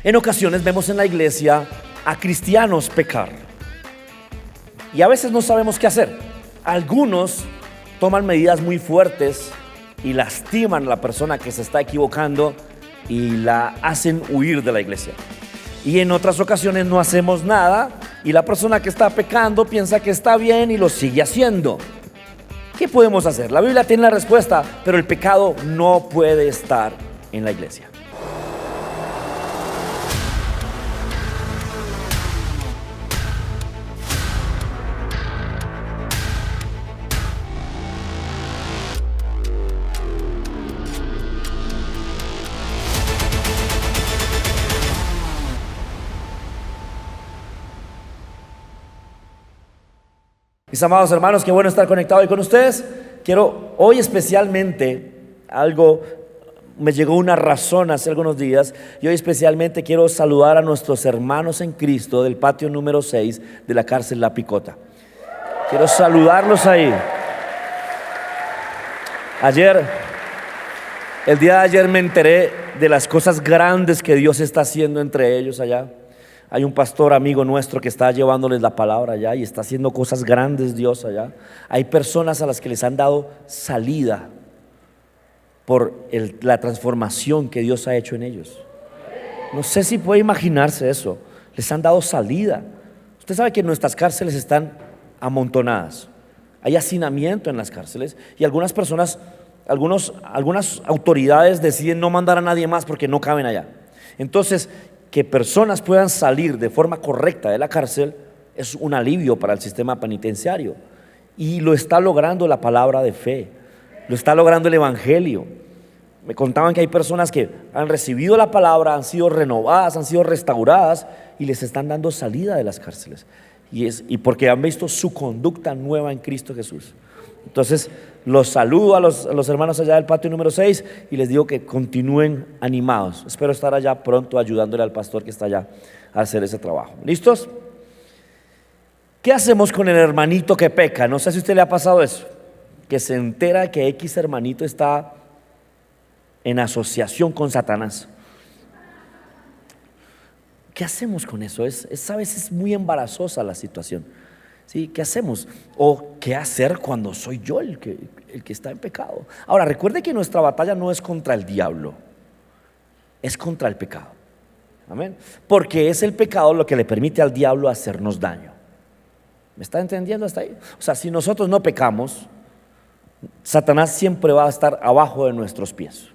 En ocasiones vemos en la iglesia a cristianos pecar y a veces no sabemos qué hacer. Algunos toman medidas muy fuertes y lastiman a la persona que se está equivocando y la hacen huir de la iglesia. Y en otras ocasiones no hacemos nada y la persona que está pecando piensa que está bien y lo sigue haciendo. ¿Qué podemos hacer? La Biblia tiene la respuesta, pero el pecado no puede estar en la iglesia. Mis amados hermanos, qué bueno estar conectado hoy con ustedes. Quiero hoy especialmente, me llegó una razón hace algunos días, y hoy especialmente quiero saludar a nuestros hermanos en Cristo del patio número 6 de la cárcel La Picota. Quiero saludarlos ahí. El día de ayer me enteré de las cosas grandes que Dios está haciendo entre ellos allá. Hay un pastor amigo nuestro que está llevándoles la palabra allá y está haciendo cosas grandes Dios allá. Hay personas a las que les han dado salida por la transformación que Dios ha hecho en ellos. No sé si puede imaginarse eso. Les han dado salida. Usted sabe que nuestras cárceles están amontonadas. Hay hacinamiento en las cárceles y algunas personas, algunas autoridades deciden no mandar a nadie más porque no caben allá. Entonces, que personas puedan salir de forma correcta de la cárcel es un alivio para el sistema penitenciario, y lo está logrando la palabra de fe, lo está logrando el evangelio. Me contaban que hay personas que han recibido la palabra, han sido renovadas, han sido restauradas y les están dando salida de las cárceles, y porque han visto su conducta nueva en Cristo Jesús. Entonces los saludo a los hermanos allá del patio número 6 y les digo que continúen animados. Espero estar allá pronto ayudándole al pastor que está allá a hacer ese trabajo. ¿Listos? ¿Qué hacemos con el hermanito que peca? No sé si a usted le ha pasado eso, que se entera que X hermanito está en asociación con Satanás. ¿Qué hacemos con eso? A veces muy embarazosa la situación. ¿Sí? ¿Qué hacemos? ¿O qué hacer cuando soy yo el que está en pecado? Ahora, recuerde que nuestra batalla no es contra el diablo, es contra el pecado. Amén. Porque es el pecado lo que le permite al diablo hacernos daño. ¿Me está entendiendo hasta ahí? O sea, si nosotros no pecamos, Satanás siempre va a estar abajo de nuestros pies.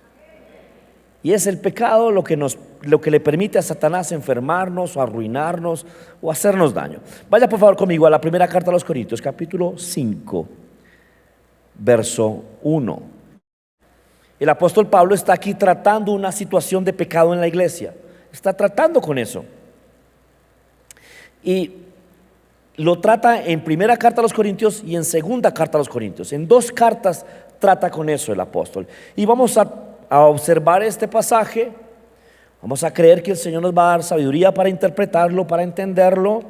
Y es el pecado lo que le permite a Satanás enfermarnos o arruinarnos o hacernos daño. Vaya por favor conmigo a la primera carta a los Corintios, capítulo 5, verso 1. El apóstol Pablo está aquí tratando una situación de pecado en la iglesia. Está tratando con eso. Y lo trata en primera carta a los Corintios y en segunda carta a los Corintios. En dos cartas trata con eso el apóstol. Y vamos a observar este pasaje. Vamos a creer que el Señor nos va a dar sabiduría para interpretarlo, para entenderlo,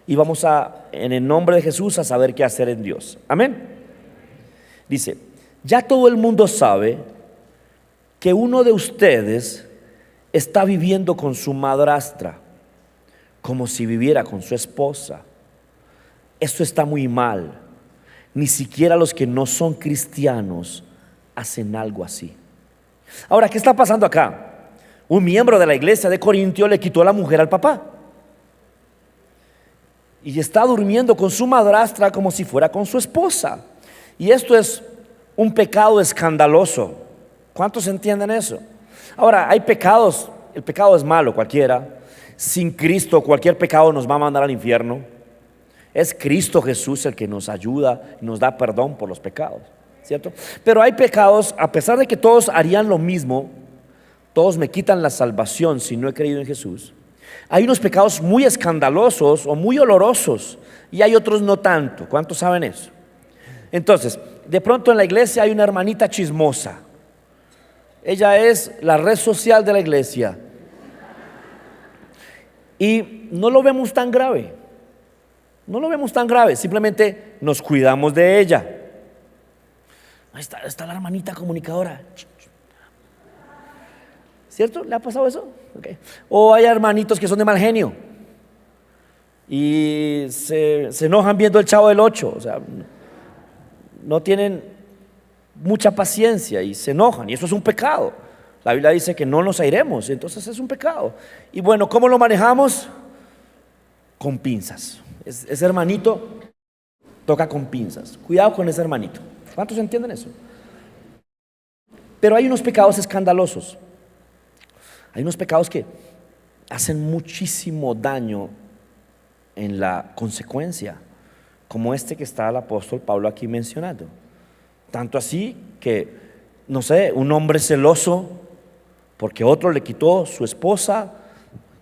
y vamos en el nombre de Jesús, a saber qué hacer en Dios. Amén. Dice: ya todo el mundo sabe que uno de ustedes está viviendo con su madrastra como si viviera con su esposa. Esto está muy mal. Ni siquiera los que no son cristianos hacen algo así. Ahora, ¿qué está pasando acá? Un miembro de la iglesia de Corintio le quitó a la mujer al papá y está durmiendo con su madrastra como si fuera con su esposa. Y esto es un pecado escandaloso. ¿Cuántos entienden eso? Ahora, hay pecados, el pecado es malo cualquiera. Sin Cristo cualquier pecado nos va a mandar al infierno. Es Cristo Jesús el que nos ayuda y nos da perdón por los pecados, ¿cierto? Pero hay pecados, a pesar de que todos harían lo mismo, todos me quitan la salvación si no he creído en Jesús. Hay unos pecados muy escandalosos o muy olorosos y hay otros no tanto. ¿Cuántos saben eso? Entonces, de pronto en la iglesia hay una hermanita chismosa. Ella es la red social de la iglesia y no lo vemos tan grave. No lo vemos tan grave, simplemente nos cuidamos de ella. Ahí está la hermanita comunicadora. ¿Cierto? ¿Le ha pasado eso? Okay. O hay hermanitos que son de mal genio y se enojan viendo el Chavo del Ocho, o sea, no tienen mucha paciencia y se enojan, y eso es un pecado. La Biblia dice que no nos airemos, entonces es un pecado. Y bueno, ¿cómo lo manejamos? Con pinzas. Ese hermanito toca con pinzas. Cuidado con ese hermanito. ¿Cuántos entienden eso? Pero hay unos pecados escandalosos. Hay unos pecados que hacen muchísimo daño en la consecuencia, como este que está el apóstol Pablo aquí mencionando. Tanto así que, no sé, un hombre celoso porque otro le quitó su esposa,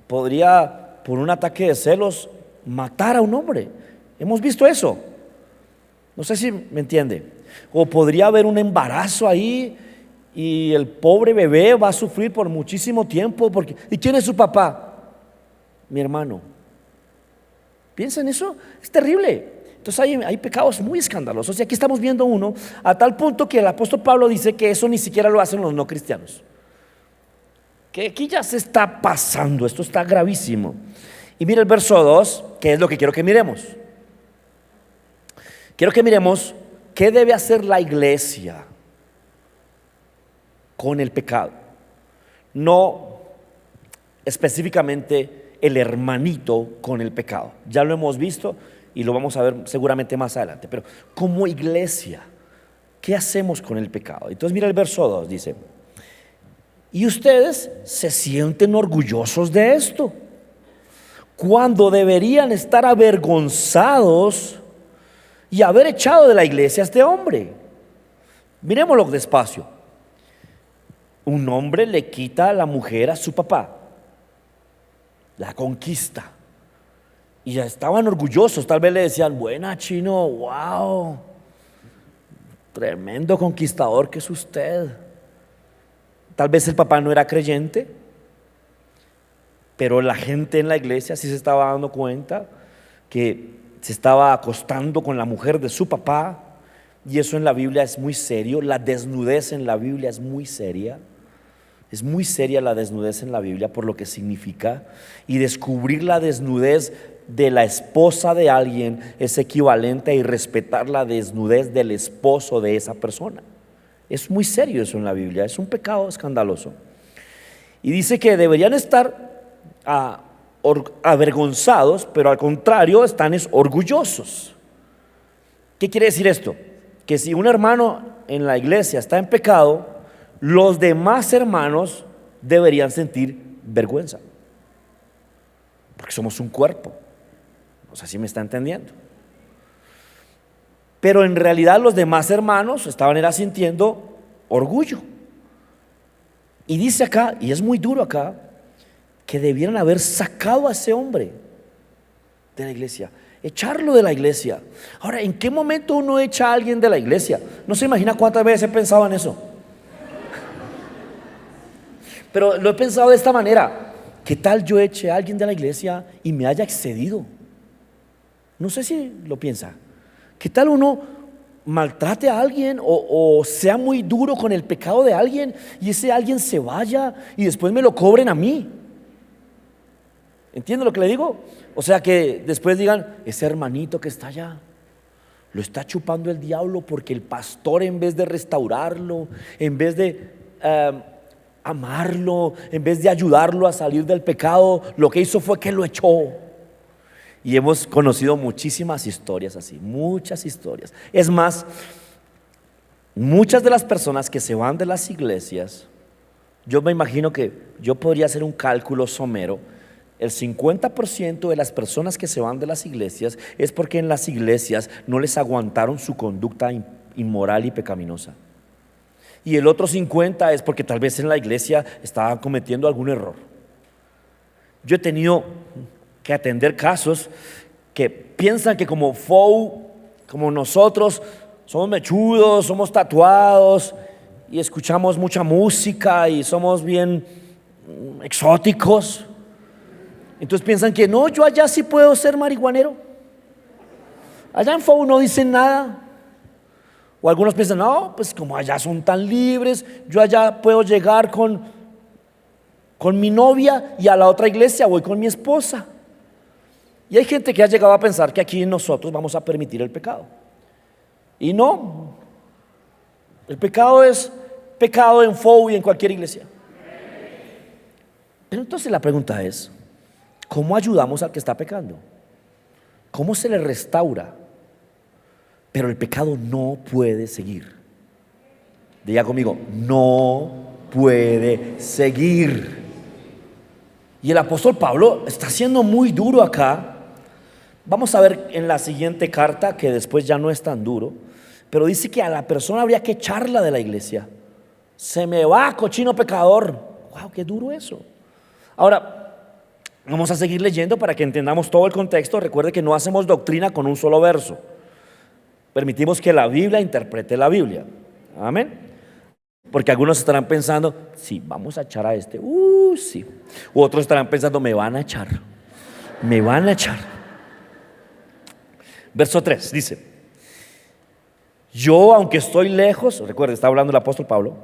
podría por un ataque de celos matar a un hombre. Hemos visto eso. No sé si me entiende. O podría haber un embarazo ahí y el pobre bebé va a sufrir por muchísimo tiempo porque, ¿y quién es su papá? Mi hermano. ¿Piensa en eso? Es terrible. Entonces hay pecados muy escandalosos, y aquí estamos viendo uno a tal punto que el apóstol Pablo dice que eso ni siquiera lo hacen los no cristianos, que aquí ya se está pasando, esto está gravísimo. Y mira el verso 2, que es lo que quiero que miremos. Quiero que miremos qué debe hacer la iglesia con el pecado, no específicamente el hermanito con el pecado. Ya lo hemos visto y lo vamos a ver seguramente más adelante, pero como iglesia, ¿qué hacemos con el pecado? Entonces mira el verso 2, dice: y ustedes se sienten orgullosos de esto, cuando deberían estar avergonzados y haber echado de la iglesia a este hombre. Miremoslo despacio. Un hombre le quita a la mujer a su papá, la conquista, y ya estaban orgullosos. Tal vez le decían: buena, chino, wow, tremendo conquistador que es usted. Tal vez el papá no era creyente, pero la gente en la iglesia sí se estaba dando cuenta que se estaba acostando con la mujer de su papá, y eso en la Biblia es muy serio. La desnudez en la Biblia es muy seria. Es muy seria la desnudez en la Biblia por lo que significa, y descubrir la desnudez de la esposa de alguien es equivalente a irrespetar la desnudez del esposo de esa persona. Es muy serio eso en la Biblia, es un pecado escandaloso. Y dice que deberían estar avergonzados, pero al contrario están orgullosos. ¿Qué quiere decir esto? Que si un hermano en la iglesia está en pecado, los demás hermanos deberían sentir vergüenza, porque somos un cuerpo. No sé si me está entendiendo. Pero en realidad los demás hermanos estaban sintiendo orgullo. Y dice acá, y es muy duro acá, que debieran haber sacado a ese hombre de la iglesia, echarlo de la iglesia. Ahora, ¿en qué momento uno echa a alguien de la iglesia? No se imagina cuántas veces he pensado en eso. Pero lo he pensado de esta manera: ¿qué tal yo eche a alguien de la iglesia y me haya excedido? No sé si lo piensa. ¿Qué tal uno maltrate a alguien o sea muy duro con el pecado de alguien y ese alguien se vaya y después me lo cobren a mí? ¿Entiende lo que le digo? O sea, que después digan: ese hermanito que está allá lo está chupando el diablo porque el pastor, en vez de restaurarlo, en vez de amarlo, en vez de ayudarlo a salir del pecado, lo que hizo fue que lo echó. Y hemos conocido muchísimas historias así, muchas historias. Es más, muchas de las personas que se van de las iglesias, yo me imagino que yo podría hacer un cálculo somero. El 50% de las personas que se van de las iglesias es porque en las iglesias no les aguantaron su conducta inmoral y pecaminosa. Y el otro 50% es porque tal vez en la iglesia estaban cometiendo algún error. Yo he tenido que atender casos que piensan que como como nosotros somos mechudos, somos tatuados y escuchamos mucha música y somos bien exóticos. Entonces piensan que no, yo allá sí puedo ser marihuanero. Allá en FOU no dicen nada. O algunos piensan: no, pues como allá son tan libres, yo allá puedo llegar con con mi novia, y a la otra iglesia voy con mi esposa. Y hay gente que ha llegado a pensar que aquí nosotros vamos a permitir el pecado. Y no, el pecado es pecado en FOU y en cualquier iglesia. Pero entonces la pregunta es, ¿cómo ayudamos al que está pecando? ¿Cómo se le restaura? Pero el pecado no puede seguir. Diga conmigo, no puede seguir. Y el apóstol Pablo está siendo muy duro acá. Vamos a ver en la siguiente carta que después ya no es tan duro, pero dice que a la persona habría que echarla de la iglesia. Se me va, cochino pecador. Wow, qué duro eso. Ahora, vamos a seguir leyendo para que entendamos todo el contexto. Recuerde que no hacemos doctrina con un solo verso. Permitimos que la Biblia interprete la Biblia. Amén. Porque algunos estarán pensando, sí, vamos a echar a este. Sí. U otros estarán pensando, me van a echar. Me van a echar. Verso 3 dice: yo, aunque estoy lejos, recuerde, está hablando el apóstol Pablo,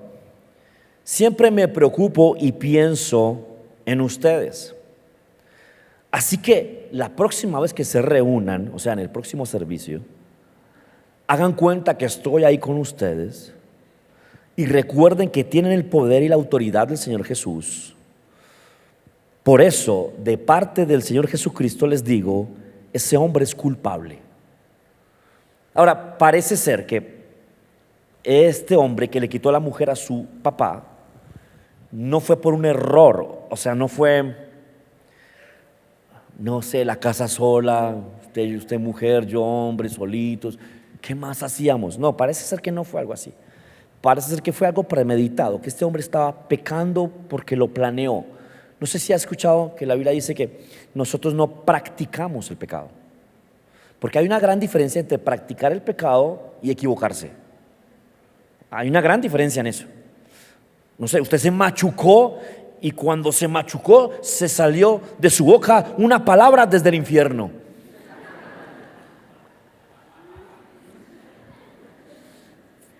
siempre me preocupo y pienso en ustedes. Así que la próxima vez que se reúnan, o sea, en el próximo servicio, hagan cuenta que estoy ahí con ustedes y recuerden que tienen el poder y la autoridad del Señor Jesús. Por eso, de parte del Señor Jesucristo les digo, ese hombre es culpable. Ahora, parece ser que este hombre que le quitó a la mujer a su papá no fue por un error, o sea, no fue, no sé, la casa sola, usted mujer, yo hombre, solitos, ¿qué más hacíamos? No, parece ser que no fue algo así. Parece ser que fue algo premeditado, que este hombre estaba pecando porque lo planeó. No sé si ha escuchado que la Biblia dice que nosotros no practicamos el pecado. Porque hay una gran diferencia entre practicar el pecado y equivocarse. Hay una gran diferencia en eso. No sé, usted se machucó y cuando se machucó se salió de su boca una palabra desde el infierno.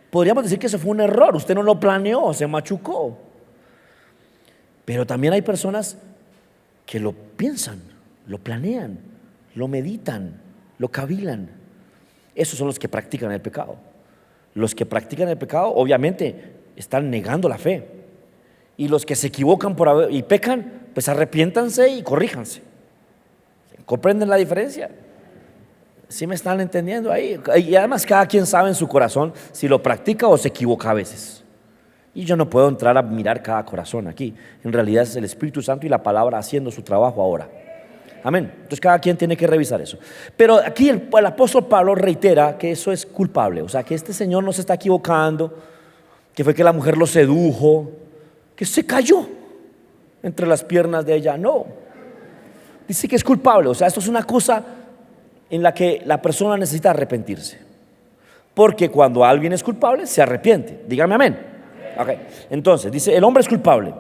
Podríamos decir que eso fue un error, usted no lo planeó, se machucó. Pero también hay personas que lo piensan, lo planean, lo meditan, lo cavilan. Esos son los que practican el pecado. Los que practican el pecado obviamente están negando la fe. Y los que se equivocan y pecan, pues arrepiéntanse y corríjanse. ¿Comprenden la diferencia? ¿Sí me están entendiendo ahí? Y además cada quien sabe en su corazón si lo practica o se equivoca a veces. Y yo no puedo entrar a mirar cada corazón aquí. En realidad es el Espíritu Santo y la palabra haciendo su trabajo ahora. Amén. Entonces cada quien tiene que revisar eso. Pero aquí el apóstol Pablo reitera que eso es culpable. O sea, que este señor no se está equivocando, que fue que la mujer lo sedujo, que se cayó entre las piernas de ella. No. Dice que es culpable. O sea, esto es una cosa en la que la persona necesita arrepentirse. Porque cuando alguien es culpable, se arrepiente. Dígame amén. Okay. Entonces, dice, el hombre es culpable.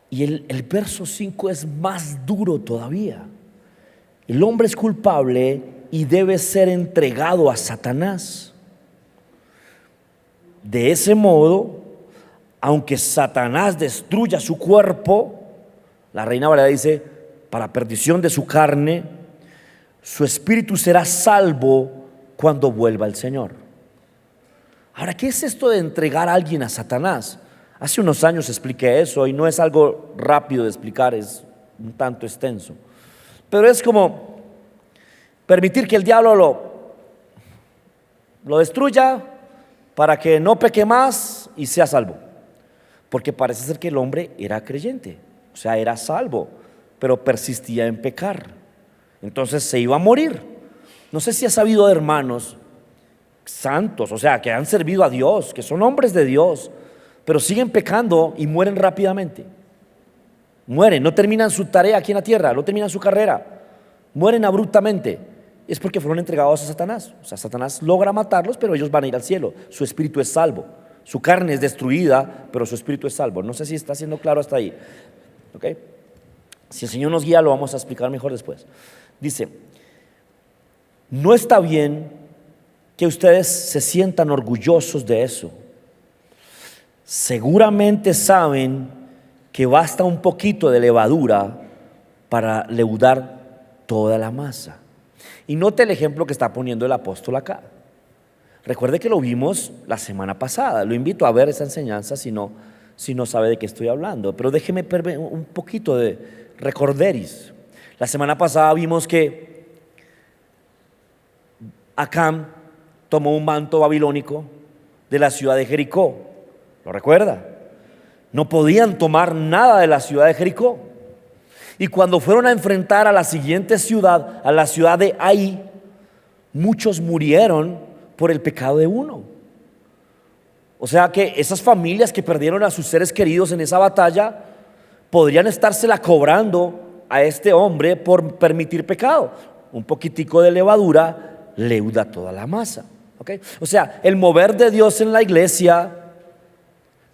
Y el verso 5 es más duro todavía. El hombre es culpable y debe ser entregado a Satanás. De ese modo, aunque Satanás destruya su cuerpo, la Reina Valera dice, para perdición de su carne, su espíritu será salvo cuando vuelva el Señor. Ahora, ¿qué es esto de entregar a alguien a Satanás? Hace unos años expliqué eso y no es algo rápido de explicar, es un tanto extenso. Pero es como permitir que el diablo lo destruya para que no peque más y sea salvo. Porque parece ser que el hombre era creyente, o sea, era salvo, pero persistía en pecar. Entonces se iba a morir. No sé si has sabido de hermanos santos, o sea, que han servido a Dios, que son hombres de Dios, pero siguen pecando y mueren rápidamente. Mueren, no terminan su tarea aquí en la tierra, no terminan su carrera, mueren abruptamente. Es porque fueron entregados a Satanás. O sea, Satanás logra matarlos, pero ellos van a ir al cielo. Su espíritu es salvo. Su carne es destruida, pero su espíritu es salvo. No sé si está siendo claro hasta ahí. ¿Okay? Si el Señor nos guía, lo vamos a explicar mejor después. Dice, no está bien que ustedes se sientan orgullosos de eso. seguramente saben que basta un poquito de levadura para leudar toda la masa. Y note el ejemplo que está poniendo el apóstol acá. Recuerde que lo vimos la semana pasada. Lo invito a ver esa enseñanza si no sabe de qué estoy hablando. Pero déjeme un poquito de recorderis. La semana pasada vimos que Acán tomó un manto babilónico de la ciudad de Jericó. ¿Lo recuerda? No podían tomar nada de la ciudad de Jericó. Y cuando fueron a enfrentar a la siguiente ciudad, a la ciudad de Ai, muchos murieron por el pecado de uno. O sea que esas familias que perdieron a sus seres queridos en esa batalla podrían estársela cobrando a este hombre por permitir pecado. Un poquitico de levadura leuda toda la masa. ¿Okay? O sea, el mover de Dios en la iglesia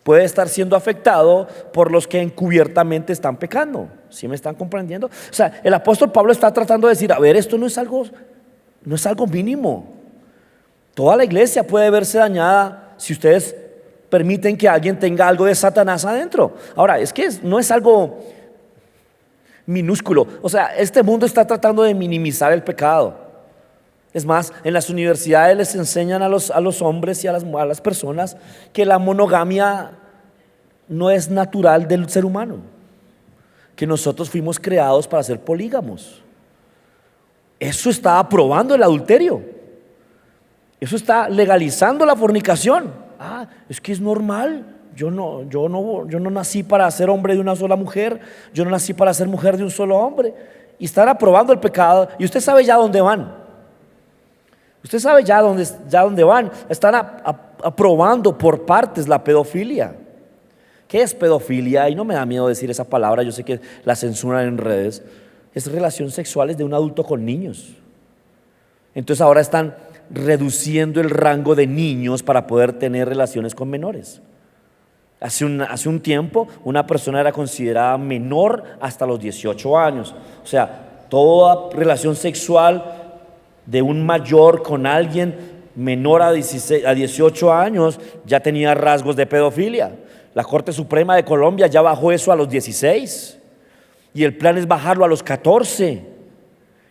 puede estar siendo afectado por los que encubiertamente están pecando. ¿Sí me están comprendiendo? O sea, el apóstol Pablo está tratando de decir, a ver, esto no es algo mínimo. Toda la iglesia puede verse dañada si ustedes permiten que alguien tenga algo de Satanás adentro. Ahora, es que no es algo minúsculo. O sea, este mundo está tratando de minimizar el pecado. Es más, en las universidades les enseñan a los hombres y a las personas que la monogamia no es natural del ser humano, que nosotros fuimos creados para ser polígamos. Eso está aprobando el adulterio. Eso está legalizando la fornicación. Es que es normal. Yo no nací para ser hombre de una sola mujer. Yo no nací para ser mujer de un solo hombre. Y están aprobando el pecado. Y usted sabe ya dónde van. Usted sabe ya dónde van. Están aprobando por partes la pedofilia. ¿Qué es pedofilia? Y no me da miedo decir esa palabra. Yo sé que la censuran en redes. Es relaciones sexuales de un adulto con niños. Entonces ahora están reduciendo el rango de niños para poder tener relaciones con menores. Hace un tiempo una persona era considerada menor hasta los 18 años. O sea, toda relación sexual de un mayor con alguien menor a 18 años ya tenía rasgos de pedofilia. La Corte Suprema de Colombia ya bajó eso a los 16 y el plan es bajarlo a los 14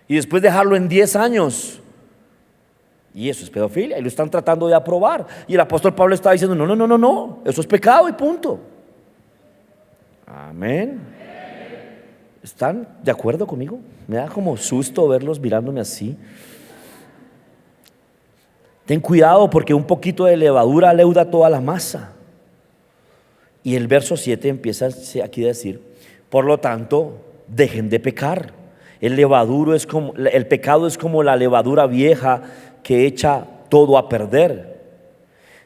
y después dejarlo en 10 años. Y eso es pedofilia y lo están tratando de aprobar. Y el apóstol Pablo está diciendo, no, eso es pecado y punto. Amén. ¿Están de acuerdo conmigo? Me da como susto verlos mirándome así. Ten cuidado porque un poquito de levadura leuda toda la masa. Y el verso 7 empieza aquí a decir, por lo tanto, dejen de pecar. El pecado es como la levadura vieja que echa todo a perder.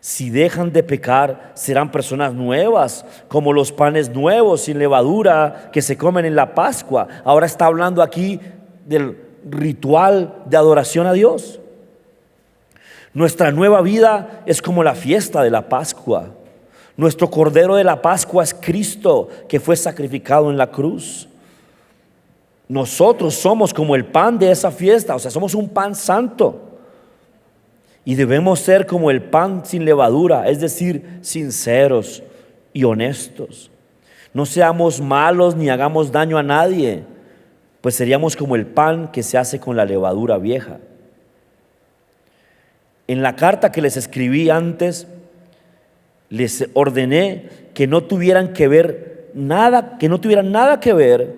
Si dejan de pecar, serán personas nuevas, como los panes nuevos sin levadura que se comen en la Pascua. Ahora está hablando aquí del ritual de adoración a Dios. Nuestra nueva vida es como la fiesta de la Pascua. Nuestro Cordero de la Pascua es Cristo, que fue sacrificado en la cruz. Nosotros somos como el pan de esa fiesta, o sea, somos un pan santo. Y debemos ser como el pan sin levadura, es decir, sinceros y honestos. No seamos malos ni hagamos daño a nadie, pues seríamos como el pan que se hace con la levadura vieja. En la carta que les escribí antes, les ordené que no tuvieran nada que ver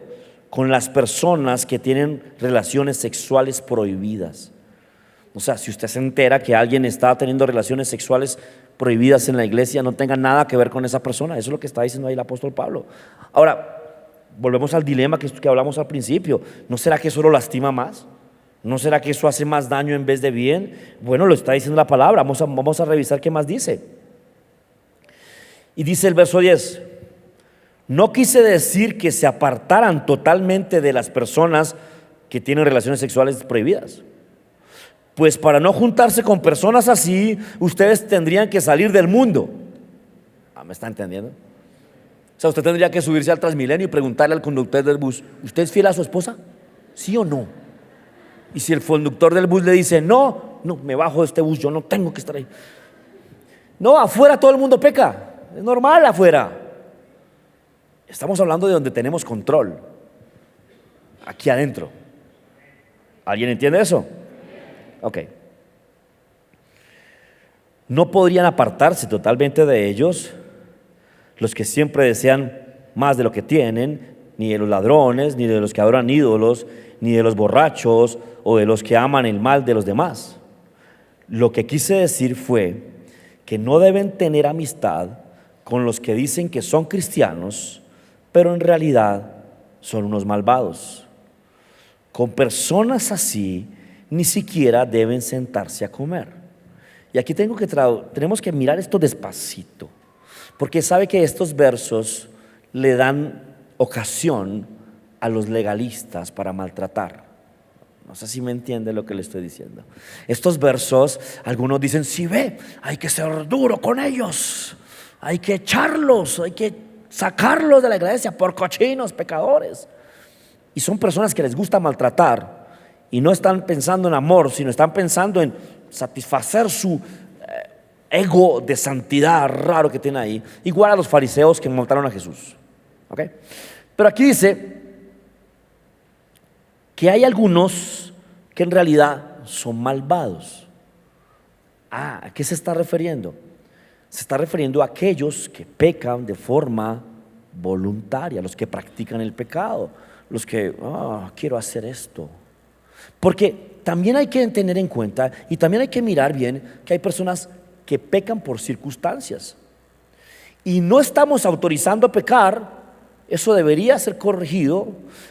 con las personas que tienen relaciones sexuales prohibidas. O sea, si usted se entera que alguien está teniendo relaciones sexuales prohibidas en la iglesia, no tenga nada que ver con esa persona. Eso es lo que está diciendo ahí el apóstol Pablo. Ahora, volvemos al dilema que hablamos al principio. ¿No será que eso lo lastima más? ¿No será que eso hace más daño en vez de bien? Bueno, lo está diciendo la palabra. Vamos a revisar qué más dice. Y dice el verso 10: no quise decir que se apartaran totalmente de las personas que tienen relaciones sexuales prohibidas. Pues para no juntarse con personas así, ustedes tendrían que salir del mundo. ¿Me está entendiendo? O sea, usted tendría que subirse al Transmilenio y preguntarle al conductor del bus, ¿usted es fiel a su esposa? ¿Sí o no? Y si el conductor del bus le dice, no, me bajo de este bus, yo no tengo que estar ahí. No, afuera todo el mundo peca. es normal afuera. Estamos hablando de donde tenemos control, aquí adentro. ¿Alguien entiende eso? Ok. No podrían apartarse totalmente de ellos los que siempre desean más de lo que tienen, ni de los ladrones, ni de los que adoran ídolos, ni de los borrachos o de los que aman el mal de los demás. Lo que quise decir fue que no deben tener amistad con los que dicen que son cristianos, pero en realidad son unos malvados. Con personas así ni siquiera deben sentarse a comer. Y aquí tenemos que mirar esto despacito, porque sabe que estos versos le dan ocasión a los legalistas para maltratar. No sé si me entiende lo que le estoy diciendo. Estos versos, algunos dicen, sí, ve, hay que ser duro con ellos, hay que echarlos, hay que sacarlos de la iglesia por cochinos, pecadores. Y son personas que les gusta maltratar y no están pensando en amor, sino están pensando en satisfacer su ego de santidad raro que tiene ahí, igual a los fariseos que mataron a Jesús. ¿Okay? Pero aquí dice que hay algunos que en realidad son malvados. ¿A qué se está refiriendo? Se está refiriendo a aquellos que pecan de forma voluntaria, los que practican el pecado, los que, quiero hacer esto. Porque también hay que tener en cuenta y también hay que mirar bien que hay personas que pecan por circunstancias. Y no estamos autorizando a pecar, eso debería ser corregido,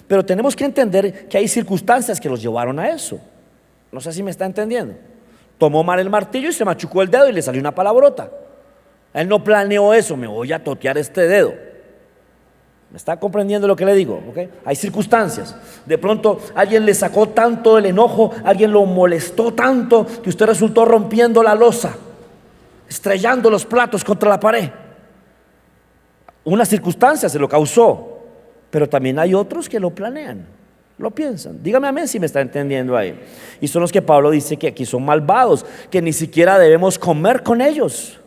pero tenemos que entender que hay circunstancias que los llevaron a eso. No sé si me está entendiendo. Tomó mal el martillo y se machucó el dedo y le salió una palabrota. Él no planeó eso, me voy a totear este dedo. ¿Me está comprendiendo lo que le digo? ¿Okay? Hay circunstancias. De pronto alguien le sacó tanto el enojo, alguien lo molestó tanto que usted resultó rompiendo la loza, estrellando los platos contra la pared. Una circunstancia se lo causó, pero también hay otros que lo planean, lo piensan. Dígame amén si me está entendiendo ahí. Y son los que Pablo dice que aquí son malvados, que ni siquiera debemos comer con ellos.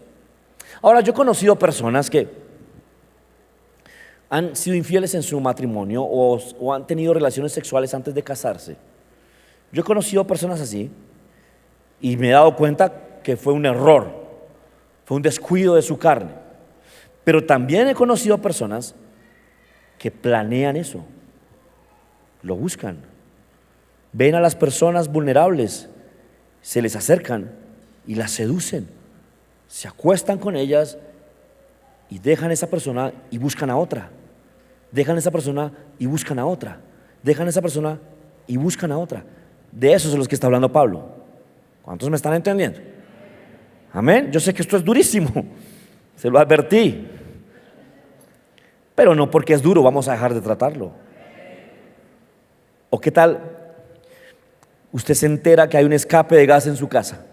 Ahora, yo he conocido personas que han sido infieles en su matrimonio o han tenido relaciones sexuales antes de casarse. Yo he conocido personas así y me he dado cuenta que fue un error, fue un descuido de su carne. Pero también he conocido personas que planean eso, lo buscan, ven a las personas vulnerables, se les acercan y las seducen, se acuestan con ellas y dejan a esa persona y buscan a otra, dejan a esa persona y buscan a otra, dejan a esa persona y buscan a otra. De esos son los que está hablando Pablo. ¿Cuántos me están entendiendo? Amén. Yo sé que esto es durísimo, se lo advertí, pero no porque es duro vamos a dejar de tratarlo. ¿O qué tal? Usted se entera que hay un escape de gas en su casa.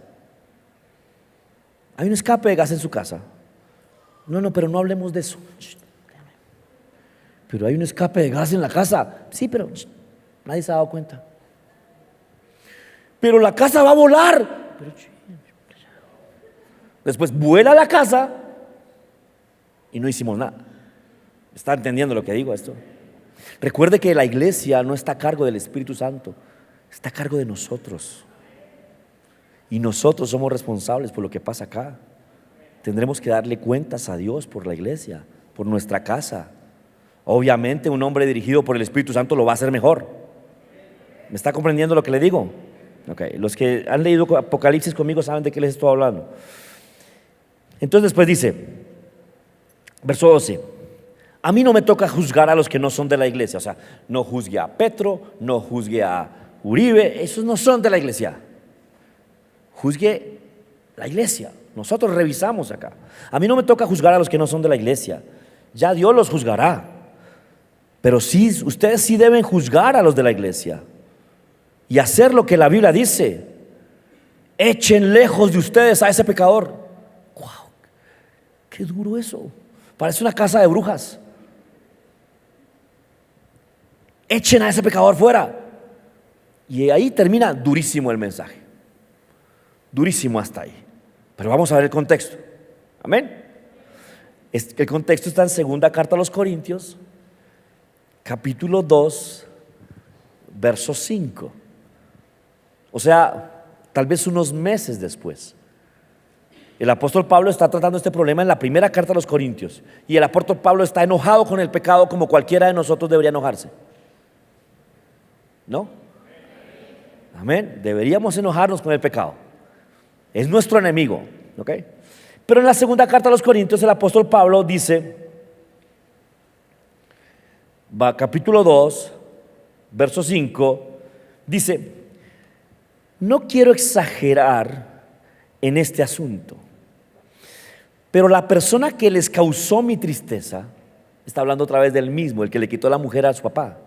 Hay un escape de gas en su casa. No, pero no hablemos de eso. Pero hay un escape de gas en la casa. Sí, pero nadie se ha dado cuenta. Pero la casa va a volar. Después vuela la casa y no hicimos nada. ¿Está entendiendo lo que digo esto? Recuerde que la iglesia no está a cargo del Espíritu Santo, está a cargo de nosotros. Y nosotros somos responsables por lo que pasa acá. Tendremos que darle cuentas a Dios por la iglesia, por nuestra casa. Obviamente un hombre dirigido por el Espíritu Santo lo va a hacer mejor. ¿Me está comprendiendo lo que le digo? Okay. Los que han leído Apocalipsis conmigo saben de qué les estoy hablando. Entonces después dice, verso 12. A mí no me toca juzgar a los que no son de la iglesia. O sea, no juzgue a Petro, no juzgue a Uribe, esos no son de la iglesia. Juzgue la iglesia. Nosotros revisamos acá. A mí no me toca juzgar a los que no son de la iglesia. Ya Dios los juzgará. Pero sí, ustedes sí deben juzgar a los de la iglesia y hacer lo que la Biblia dice. Echen lejos de ustedes a ese pecador. ¡Wow! ¡Qué duro eso! Parece una casa de brujas. Echen a ese pecador fuera. Y ahí termina durísimo el mensaje. Durísimo hasta ahí. Pero vamos a ver el contexto. Amén. El contexto está en segunda carta a los Corintios, capítulo 2, verso 5. O sea, tal vez unos meses después. El apóstol Pablo está tratando este problema en la primera carta a los Corintios. Y el apóstol Pablo está enojado con el pecado como cualquiera de nosotros debería enojarse. ¿No? Amén. Deberíamos enojarnos con el pecado. Es nuestro enemigo. ¿Ok? Pero en la segunda carta a los Corintios el apóstol Pablo dice, capítulo 2, verso 5, dice: no quiero exagerar en este asunto, pero la persona que les causó mi tristeza, está hablando otra vez del mismo, el que le quitó la mujer a su papá.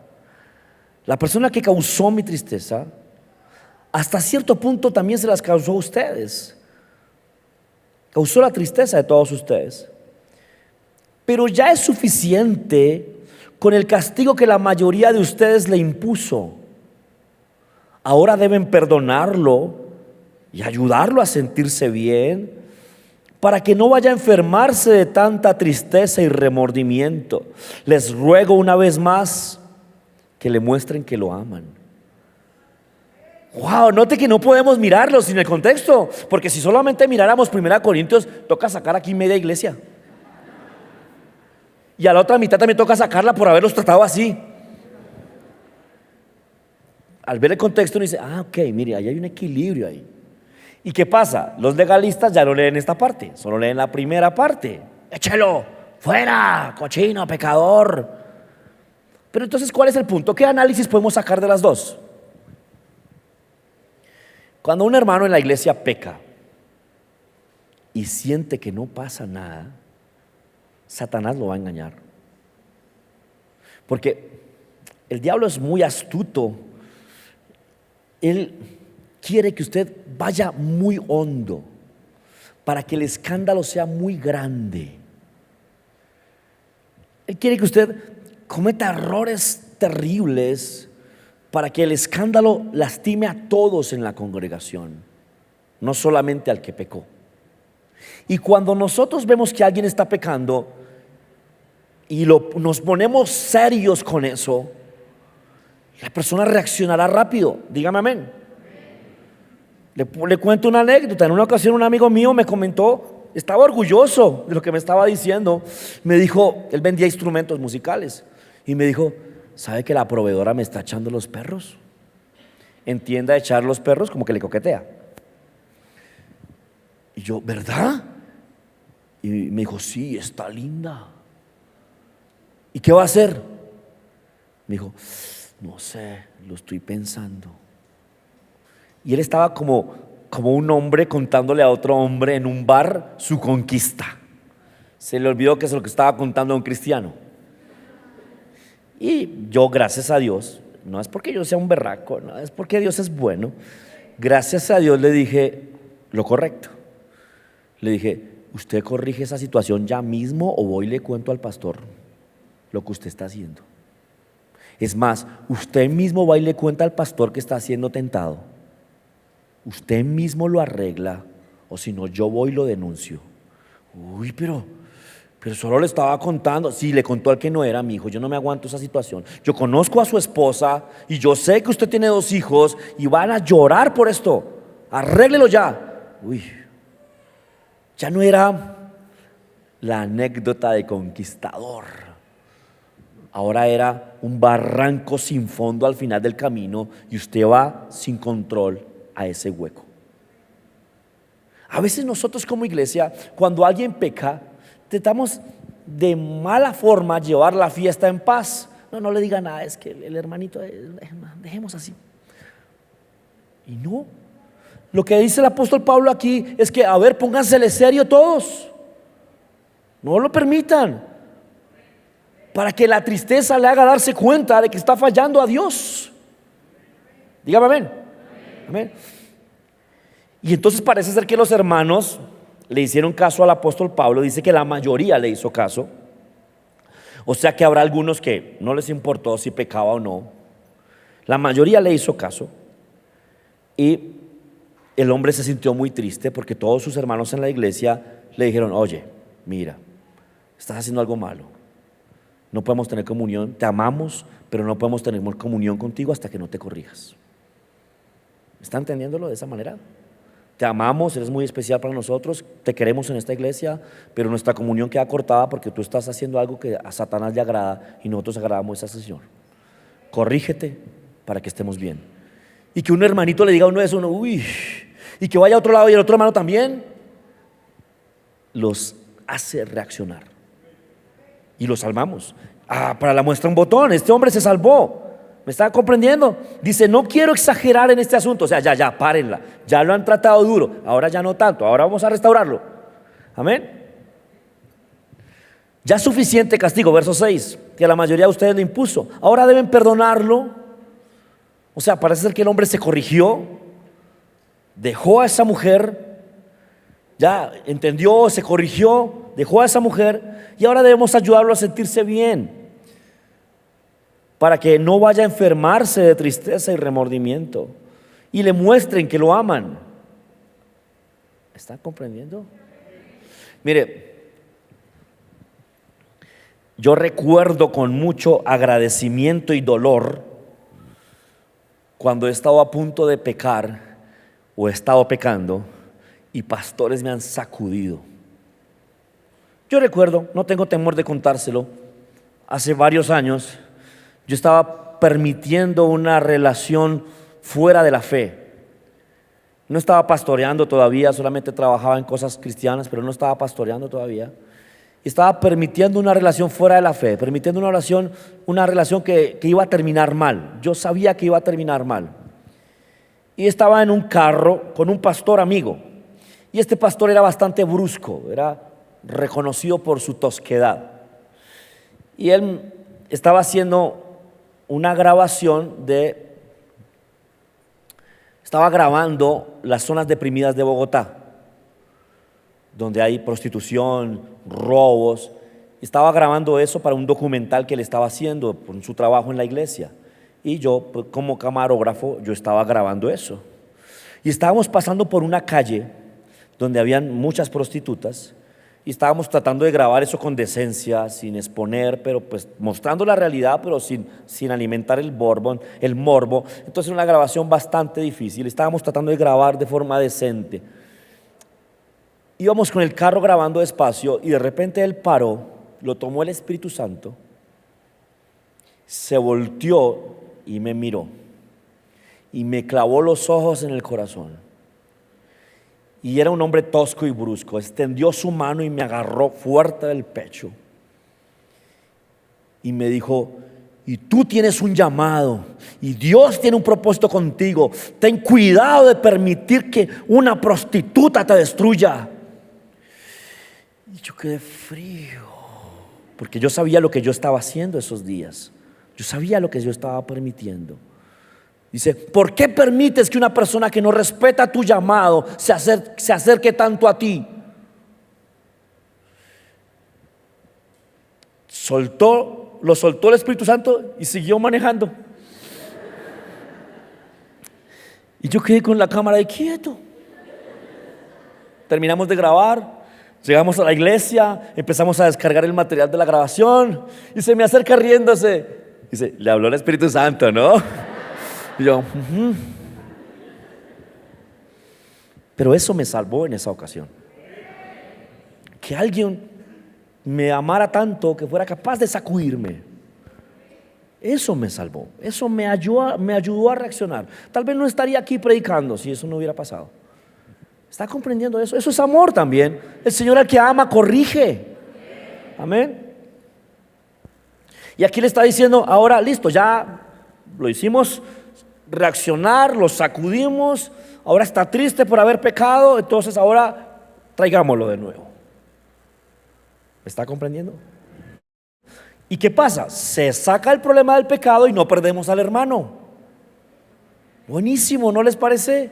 La persona que causó mi tristeza, hasta cierto punto también se las causó a ustedes. Causó la tristeza de todos ustedes. Pero ya es suficiente con el castigo que la mayoría de ustedes le impuso. Ahora deben perdonarlo y ayudarlo a sentirse bien, para que no vaya a enfermarse de tanta tristeza y remordimiento. Les ruego una vez más que le muestren que lo aman. Wow, note que no podemos mirarlo sin el contexto, porque si solamente miráramos 1 Corintios, toca sacar aquí media iglesia. Y a la otra mitad también toca sacarla por haberlos tratado así. Al ver el contexto uno dice, ok, mire, ahí hay un equilibrio ahí. ¿Y qué pasa? Los legalistas ya no leen esta parte, solo leen la primera parte. Échelo, fuera, cochino, pecador. Pero entonces, ¿cuál es el punto? ¿Qué análisis podemos sacar de las dos? Cuando un hermano en la iglesia peca y siente que no pasa nada, Satanás lo va a engañar. Porque el diablo es muy astuto. Él quiere que usted vaya muy hondo para que el escándalo sea muy grande. Él quiere que usted cometa errores terribles para que el escándalo lastime a todos en la congregación, no solamente al que pecó. Y cuando nosotros vemos que alguien está pecando y nos ponemos serios con eso, la persona reaccionará rápido. Dígame amén. Le cuento una anécdota. En una ocasión un amigo mío me comentó, estaba orgulloso de lo que me estaba diciendo. Me dijo, él vendía instrumentos musicales, y me dijo: ¿sabe que la proveedora me está echando los perros? Entienda, echar los perros como que le coquetea. Y yo, ¿verdad? Y me dijo, sí, está linda. ¿Y qué va a hacer? Me dijo, no sé, lo estoy pensando. Y él estaba como un hombre contándole a otro hombre en un bar su conquista. Se le olvidó que es lo que estaba contando a un cristiano. Y yo, gracias a Dios, no es porque yo sea un berraco, no es porque Dios es bueno, gracias a Dios le dije lo correcto. Le dije, ¿usted corrige esa situación ya mismo o voy y le cuento al pastor lo que usted está haciendo? Es más, usted mismo va y le cuenta al pastor que está siendo tentado. Usted mismo lo arregla, o si no, yo voy y lo denuncio. Uy, pero solo le estaba contando. Sí, le contó al que no era mi hijo. Yo no me aguanto esa situación. Yo conozco a su esposa y yo sé que usted tiene 2 hijos y van a llorar por esto. Arréglelo ya. Uy, ya no era la anécdota de conquistador. Ahora era un barranco sin fondo al final del camino y usted va sin control a ese hueco. A veces nosotros como iglesia, cuando alguien peca, tratamos de mala forma llevar la fiesta en paz. No le diga nada, es que el hermanito, dejemos así. Y no, lo que dice el apóstol Pablo aquí es que, a ver, póngansele serio todos. No lo permitan, para que la tristeza le haga darse cuenta de que está fallando a Dios. Dígame amén. Amén. Y entonces parece ser que los hermanos le hicieron caso al apóstol Pablo. Dice que la mayoría le hizo caso. O sea que habrá algunos que no les importó si pecaba o no. La mayoría le hizo caso. Y el hombre se sintió muy triste porque todos sus hermanos en la iglesia le dijeron: oye, mira, Estás haciendo algo malo. No podemos tener comunión. Te amamos, pero no podemos tener comunión contigo hasta que no te corrijas. ¿Está entendiéndolo de esa manera? Te amamos, eres muy especial para nosotros, te queremos en esta iglesia, pero nuestra comunión queda cortada porque tú estás haciendo algo que a Satanás le agrada y nosotros agradamos a ese Señor. Corrígete para que estemos bien. Y que un hermanito le diga a uno eso, uno, uy, y que vaya a otro lado y el otro hermano también, los hace reaccionar. Y los salvamos. Para la muestra un botón, este hombre se salvó. ¿Me está comprendiendo? Dice, no quiero exagerar en este asunto. O sea, ya, párenla. Ya lo han tratado duro. Ahora ya no tanto. Ahora vamos a restaurarlo. Amén. Ya es suficiente castigo. Verso 6. Que a la mayoría de ustedes le impuso. Ahora deben perdonarlo. O sea, parece ser que el hombre se corrigió. Dejó a esa mujer. Ya entendió, se corrigió. Dejó a esa mujer. Y ahora debemos ayudarlo a sentirse bien, para que no vaya a enfermarse de tristeza y remordimiento, y le muestren que lo aman. ¿Están comprendiendo? Mire, yo recuerdo con mucho agradecimiento y dolor cuando he estado a punto de pecar o he estado pecando y pastores me han sacudido. Yo recuerdo, no tengo temor de contárselo, hace varios años yo estaba permitiendo una relación fuera de la fe. No estaba pastoreando todavía, solamente trabajaba en cosas cristianas, pero no estaba pastoreando todavía. Y estaba permitiendo una relación fuera de la fe, permitiendo una relación que iba a terminar mal. Yo sabía que iba a terminar mal. Y estaba en un carro con un pastor amigo. Y este pastor era bastante brusco, era reconocido por su tosquedad. Y él estaba haciendo una grabación estaba grabando las zonas deprimidas de Bogotá, donde hay prostitución, robos. Estaba grabando eso para un documental que él estaba haciendo por su trabajo en la iglesia. Y yo, pues, como camarógrafo, yo estaba grabando eso. Y estábamos pasando por una calle donde habían muchas prostitutas. Y estábamos tratando de grabar eso con decencia, sin exponer, pero pues mostrando la realidad, pero sin alimentar el morbo. Entonces era una grabación bastante difícil. Estábamos tratando de grabar de forma decente. Íbamos con el carro grabando despacio y de repente él paró, lo tomó el Espíritu Santo, se volteó y me miró y me clavó los ojos en el corazón. Y era un hombre tosco y brusco. Extendió su mano y me agarró fuerte del pecho. Y me dijo, y tú tienes un llamado. Y Dios tiene un propósito contigo. Ten cuidado de permitir que una prostituta te destruya. Y yo quedé frío. Porque yo sabía lo que yo estaba haciendo esos días. Yo sabía lo que yo estaba permitiendo. Dice, ¿por qué permites que una persona que no respeta tu llamado se acerque tanto a ti? Lo soltó el Espíritu Santo y siguió manejando. Y yo quedé con la cámara de quieto. Terminamos de grabar, llegamos a la iglesia, empezamos a descargar el material de la grabación y se me acerca riéndose. Dice, le habló el Espíritu Santo, ¿no? Y yo, Pero eso me salvó en esa ocasión. Que alguien me amara tanto que fuera capaz de sacudirme. Eso me salvó. Eso me ayudó a reaccionar. Tal vez no estaría aquí predicando si eso no hubiera pasado. ¿Está comprendiendo eso? Eso es amor también. El Señor al que ama corrige. Amén. Y aquí le está diciendo, ahora listo, ya lo hicimos reaccionar, lo sacudimos, ahora está triste por haber pecado, entonces ahora traigámoslo de nuevo. ¿Está comprendiendo? ¿Y qué pasa? Se saca el problema del pecado y no perdemos al hermano. Buenísimo, ¿no les parece?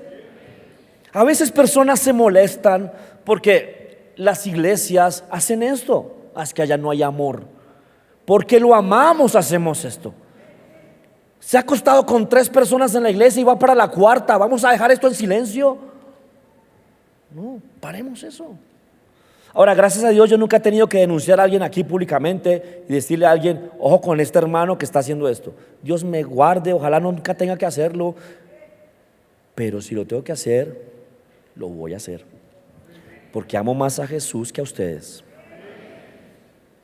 A veces personas se molestan porque las iglesias hacen esto. Es que allá no hay amor. Porque lo amamos hacemos esto. Se ha acostado con 3 personas en la iglesia y va para la 4ª. ¿Vamos a dejar esto en silencio? No, paremos eso. Ahora, gracias a Dios, yo nunca he tenido que denunciar a alguien aquí públicamente y decirle a alguien, ojo con este hermano que está haciendo esto. Dios me guarde, ojalá nunca tenga que hacerlo, pero si lo tengo que hacer, lo voy a hacer, porque amo más a Jesús que a ustedes.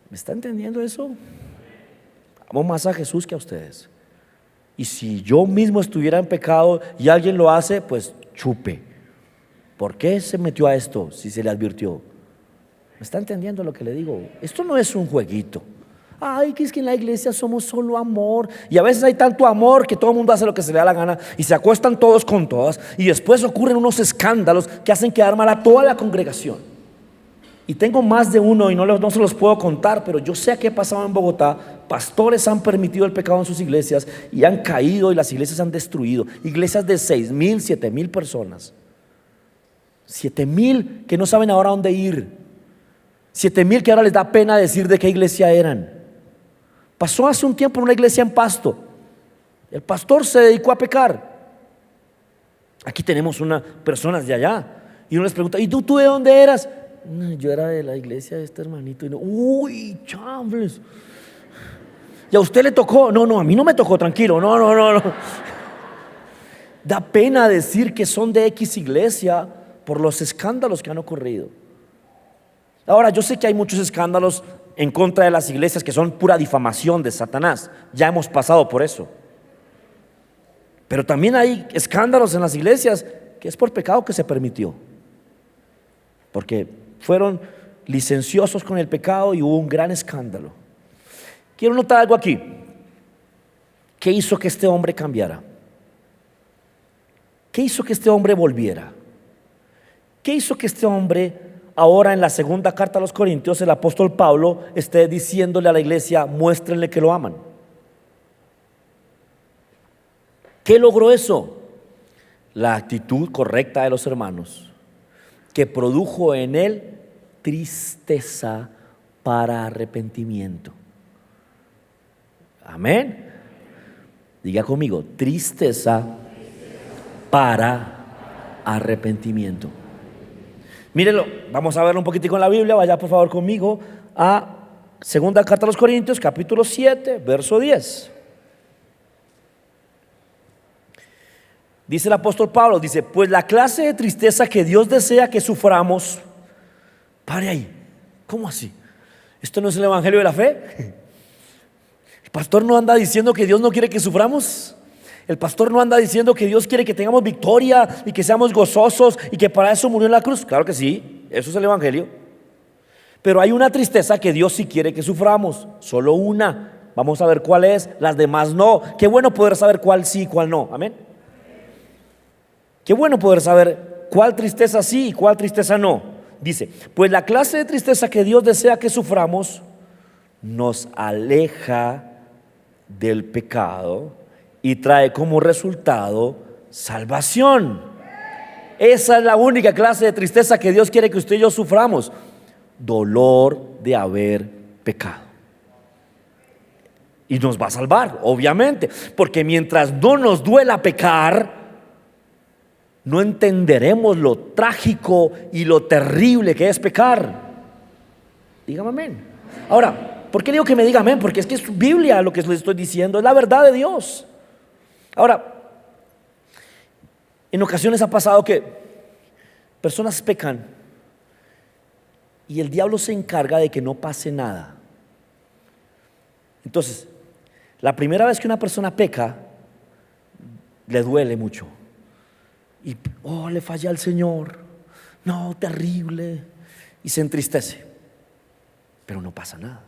¿Me está entendiendo eso? Amo más a Jesús que a ustedes. Y si yo mismo estuviera en pecado y alguien lo hace, pues chupe. ¿Por qué se metió a esto si se le advirtió? ¿Me está entendiendo lo que le digo? Esto no es un jueguito. Ay, que es que en la iglesia somos solo amor. Y a veces hay tanto amor que todo el mundo hace lo que se le da la gana y se acuestan todos con todas. Y después ocurren unos escándalos que hacen quedar mal a toda la congregación. Y tengo más de uno y no se los puedo contar, pero yo sé que ha pasado en Bogotá. Pastores han permitido el pecado en sus iglesias y han caído y las iglesias se han destruido. Iglesias de 6,000, 7,000 personas. 7,000 que no saben ahora dónde ir. 7,000 que ahora les da pena decir de qué iglesia eran. Pasó hace un tiempo en una iglesia en Pasto. El pastor se dedicó a pecar. Aquí tenemos unas personas de allá y uno les pregunta, ¿y tú de dónde eras? No, yo era de la iglesia de este hermanito. Y no, uy, chambles. ¿Y a usted le tocó? No, a mí no me tocó, tranquilo. No. Da pena decir que son de X iglesia por los escándalos que han ocurrido. Ahora, yo sé que hay muchos escándalos en contra de las iglesias que son pura difamación de Satanás. Ya hemos pasado por eso. Pero también hay escándalos en las iglesias que es por pecado que se permitió. Porque fueron licenciosos con el pecado y hubo un gran escándalo. Quiero notar algo aquí. ¿Qué hizo que este hombre cambiara? ¿Qué hizo que este hombre volviera? ¿Qué hizo que este hombre ahora en la segunda carta a los Corintios, el apóstol Pablo esté diciéndole a la iglesia, muéstrenle que lo aman? ¿Qué logró eso? La actitud correcta de los hermanos, que produjo en él tristeza para arrepentimiento. Amén. Diga conmigo, tristeza para arrepentimiento. Mírenlo, vamos a verlo un poquitico en la Biblia. Vaya por favor conmigo a segunda carta a los Corintios, capítulo 7, verso 10. Dice el apóstol Pablo, dice, pues la clase de tristeza que Dios desea que suframos. Pare ahí, ¿cómo así? ¿Esto no es el evangelio de la fe? El pastor no anda diciendo que Dios no quiere que suframos. El pastor no anda diciendo que Dios quiere que tengamos victoria y que seamos gozosos y que para eso murió en la cruz. Claro que sí, eso es el evangelio. Pero hay una tristeza que Dios sí quiere que suframos, solo una. Vamos a ver cuál es, las demás no. Qué bueno poder saber cuál sí y cuál no. Amén. Qué bueno poder saber cuál tristeza sí y cuál tristeza no. Dice, pues la clase de tristeza que Dios desea que suframos nos aleja del pecado y trae como resultado salvación. Esa es la única clase de tristeza que Dios quiere que usted y yo suframos. Dolor de haber pecado. Y nos va a salvar, obviamente, porque mientras no nos duela pecar, no entenderemos lo trágico y lo terrible que es pecar. Dígame amén. Ahora, ¿por qué digo que me diga amén? Porque es que es Biblia lo que les estoy diciendo, es la verdad de Dios. Ahora, en ocasiones ha pasado que personas pecan y el diablo se encarga de que no pase nada. Entonces, la primera vez que una persona peca, le duele mucho. Y, le fallé al Señor. No, terrible. Y se entristece. Pero no pasa nada.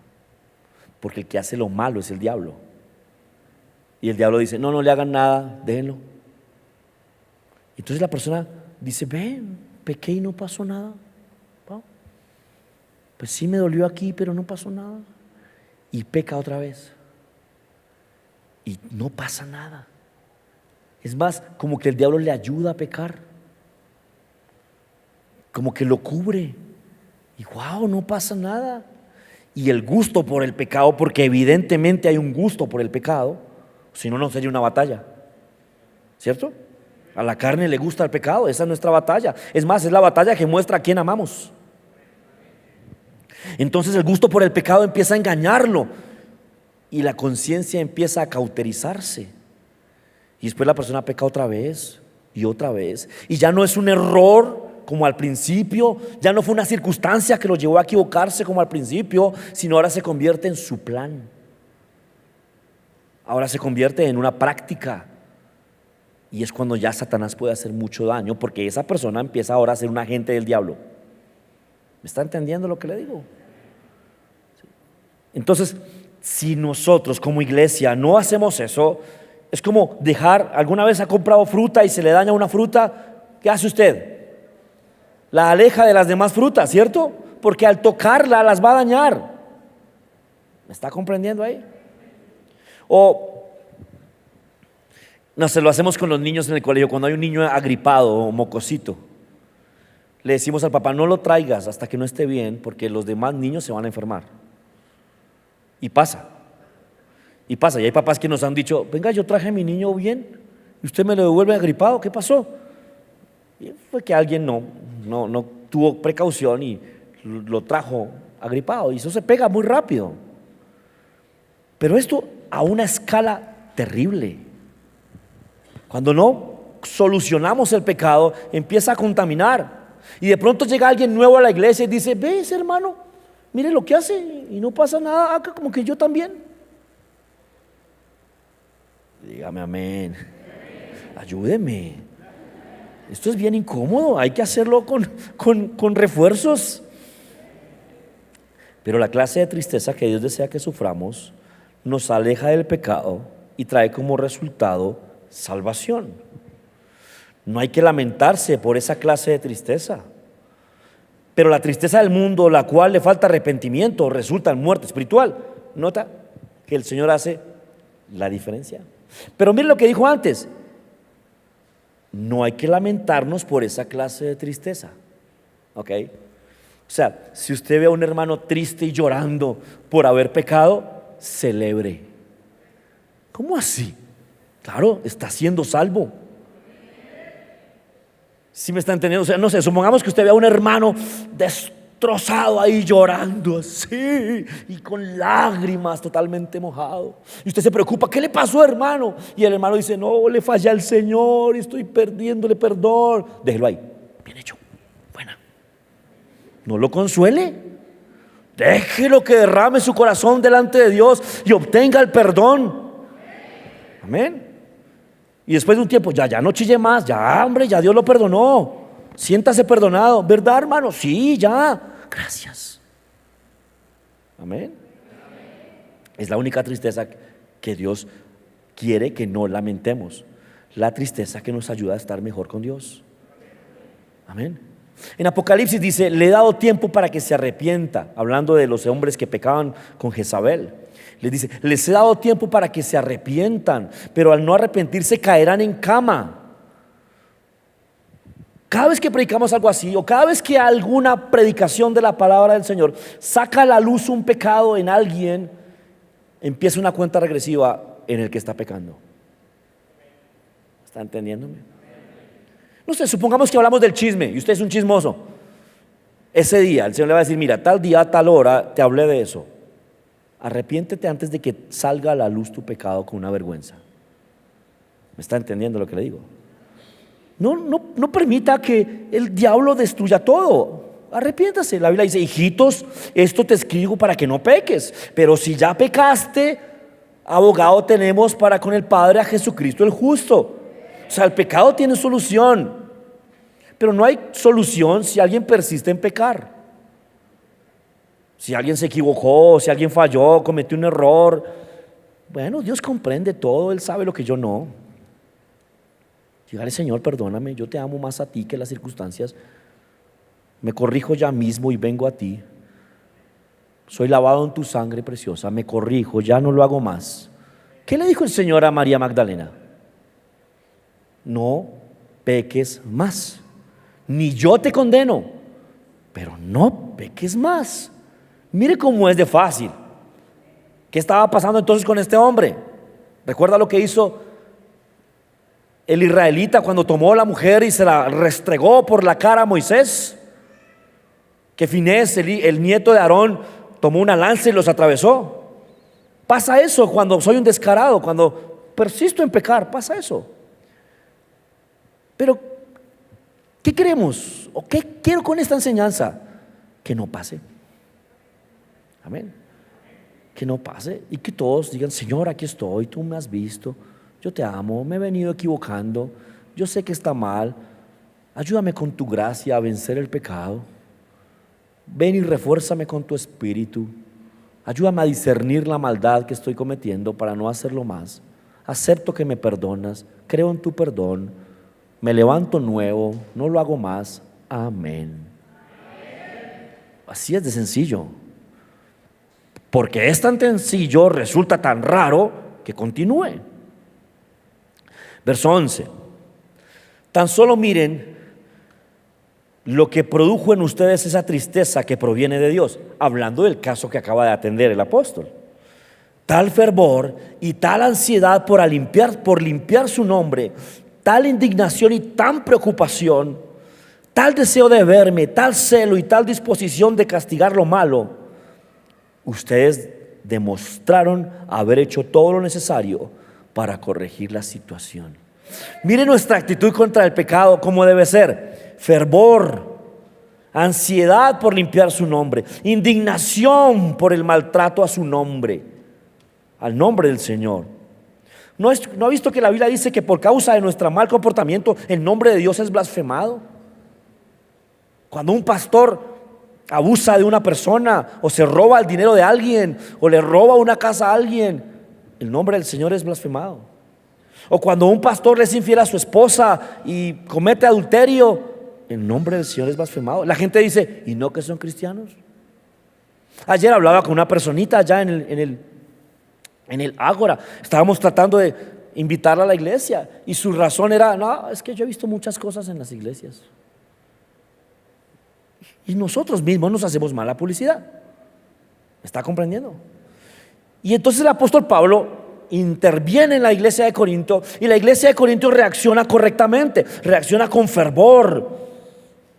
Porque el que hace lo malo es el diablo. Y el diablo dice, no le hagan nada, déjenlo. Entonces la persona dice, ven, pequé y no pasó nada. Pues sí me dolió aquí, pero no pasó nada. Y peca otra vez. Y no pasa nada. Es más, como que el diablo le ayuda a pecar. Como que lo cubre. Y wow, no pasa nada. Y el gusto por el pecado, porque evidentemente hay un gusto por el pecado, si no, no sería una batalla. ¿Cierto? A la carne le gusta el pecado, esa es nuestra batalla. Es más, es la batalla que muestra a quién amamos. Entonces el gusto por el pecado empieza a engañarlo y la conciencia empieza a cauterizarse. Y después la persona peca otra vez y otra vez. Y ya no es un error como al principio, ya no fue una circunstancia que lo llevó a equivocarse como al principio, sino ahora se convierte en su plan. Ahora se convierte en una práctica. Y es cuando ya Satanás puede hacer mucho daño, porque esa persona empieza ahora a ser un agente del diablo. ¿Me está entendiendo lo que le digo? Entonces, si nosotros como iglesia no hacemos eso, es como dejar, alguna vez ha comprado fruta y se le daña una fruta, ¿qué hace usted? La aleja de las demás frutas, ¿cierto? Porque al tocarla las va a dañar. ¿Me está comprendiendo ahí? O no sé, lo hacemos con los niños en el colegio. Cuando hay un niño agripado o mocosito, le decimos al papá: no lo traigas hasta que no esté bien, porque los demás niños se van a enfermar. Y pasa. Y hay papás que nos han dicho: venga, yo traje a mi niño bien y usted me lo devuelve agripado, ¿qué pasó? Y fue que alguien no tuvo precaución y lo trajo agripado, y eso se pega muy rápido. Pero esto a una escala terrible. Cuando no solucionamos el pecado, empieza a contaminar. Y de pronto llega alguien nuevo a la iglesia y dice: ve ese hermano, mire lo que hace y no pasa nada acá, como que yo también. Dígame amén. Ayúdeme. Esto es bien incómodo, hay que hacerlo con refuerzos. Pero la clase de tristeza que Dios desea que suframos nos aleja del pecado y trae como resultado salvación. No hay que lamentarse por esa clase de tristeza. Pero la tristeza del mundo, la cual le falta arrepentimiento, resulta en muerte espiritual. Nota que el Señor hace la diferencia. Pero mire lo que dijo antes: no hay que lamentarnos por esa clase de tristeza. ¿Ok? O sea, si usted ve a un hermano triste y llorando por haber pecado, celebre. ¿Cómo así? Claro, está siendo salvo. ¿Sí me está entendiendo? O sea, no sé, supongamos que usted vea a un hermano destrozado ahí llorando así y con lágrimas, totalmente mojado, y usted se preocupa: ¿qué le pasó, hermano? Y el hermano dice: no, le fallé al Señor y estoy perdiéndole perdón. Déjelo ahí, bien hecho, buena. No lo consuele, déjelo que derrame su corazón delante de Dios y obtenga el perdón. Amén. Y después de un tiempo: ya no chille más, ya hombre, ya Dios lo perdonó, siéntase perdonado, ¿verdad, hermano? Sí, ya, gracias. Amén. Es la única tristeza que Dios quiere que no lamentemos, la tristeza que nos ayuda a estar mejor con Dios. Amén. En Apocalipsis dice: le he dado tiempo para que se arrepienta, hablando de los hombres que pecaban con Jezabel. Les dice: les he dado tiempo para que se arrepientan, pero al no arrepentirse caerán en cama. Cada vez que predicamos algo así, o cada vez que alguna predicación de la palabra del Señor saca a la luz un pecado en alguien, empieza una cuenta regresiva en el que está pecando. ¿Está entendiéndome? No sé, supongamos que hablamos del chisme y usted es un chismoso. Ese día el Señor le va a decir: mira, tal día, tal hora te hablé de eso. Arrepiéntete antes de que salga a la luz tu pecado con una vergüenza. ¿Me está entendiendo lo que le digo? No permita que el diablo destruya todo. Arrepiéntase. La Biblia dice: hijitos, esto te escribo para que no peques. Pero si ya pecaste, abogado tenemos para con el Padre, a Jesucristo el justo. O sea, el pecado tiene solución, pero no hay solución si alguien persiste en pecar. Si alguien se equivocó, si alguien falló, cometió un error, bueno, Dios comprende todo, Él sabe lo que yo no. Dígale: Señor, perdóname, yo te amo más a ti que las circunstancias. Me corrijo ya mismo y vengo a ti. Soy lavado en tu sangre preciosa, me corrijo, ya no lo hago más. ¿Qué le dijo el Señor a María Magdalena? No peques más, ni yo te condeno, pero no peques más. Mire cómo es de fácil. ¿Qué estaba pasando entonces con este hombre? ¿Recuerda lo que hizo el israelita cuando tomó a la mujer y se la restregó por la cara a Moisés? Que Finés, el nieto de Aarón, tomó una lanza y los atravesó. Pasa eso cuando soy un descarado, cuando persisto en pecar, pasa eso. Pero, ¿qué queremos? ¿O qué quiero con esta enseñanza? Que no pase. Amén. Que no pase y que todos digan: Señor, aquí estoy, tú me has visto, yo te amo, me he venido equivocando, yo sé que está mal, ayúdame con tu gracia a vencer el pecado. Ven y refuérzame con tu espíritu. Ayúdame a discernir la maldad que estoy cometiendo para no hacerlo más. Acepto que me perdonas, creo en tu perdón, me levanto nuevo, no lo hago más. Amén. Así es de sencillo. Porque es tan sencillo, resulta tan raro que continúe. Verso 11. Tan solo miren lo que produjo en ustedes esa tristeza que proviene de Dios, hablando del caso que acaba de atender el apóstol. Tal fervor y tal ansiedad por limpiar su nombre, tal indignación y tan preocupación, tal deseo de verme, tal celo y tal disposición de castigar lo malo. Ustedes demostraron haber hecho todo lo necesario para corregir la situación. Miren nuestra actitud contra el pecado, cómo debe ser: fervor, ansiedad por limpiar su nombre, indignación por el maltrato a su nombre, al nombre del Señor. ¿No ha visto que la Biblia dice que por causa de nuestro mal comportamiento el nombre de Dios es blasfemado? Cuando un pastor abusa de una persona, o se roba el dinero de alguien, o le roba una casa a alguien, el nombre del Señor es blasfemado. O cuando un pastor le es infiel a su esposa y comete adulterio, el nombre del Señor es blasfemado. La gente dice: ¿y no que son cristianos? Ayer hablaba con una personita allá en el Ágora. Estábamos tratando de invitarla a la iglesia y su razón era: no, es que yo he visto muchas cosas en las iglesias. Y nosotros mismos nos hacemos mala publicidad. ¿Me está comprendiendo? Y entonces el apóstol Pablo interviene en la iglesia de Corinto, y la iglesia de Corinto reacciona correctamente, reacciona con fervor,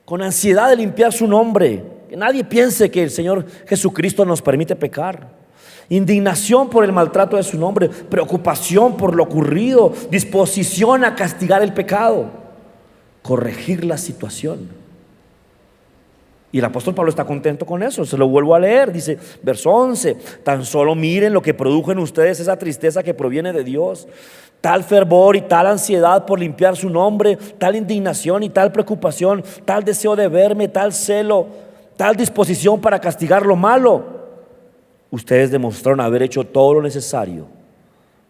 con ansiedad de limpiar su nombre. Que nadie piense que el Señor Jesucristo nos permite pecar. Indignación por el maltrato de su nombre, preocupación por lo ocurrido, disposición a castigar el pecado, corregir la situación. Y el apóstol Pablo está contento con eso. Se lo vuelvo a leer, dice verso 11: tan solo miren lo que produjo en ustedes esa tristeza que proviene de Dios, tal fervor y tal ansiedad por limpiar su nombre, tal indignación y tal preocupación, tal deseo de verme, tal celo, tal disposición para castigar lo malo. Ustedes demostraron haber hecho todo lo necesario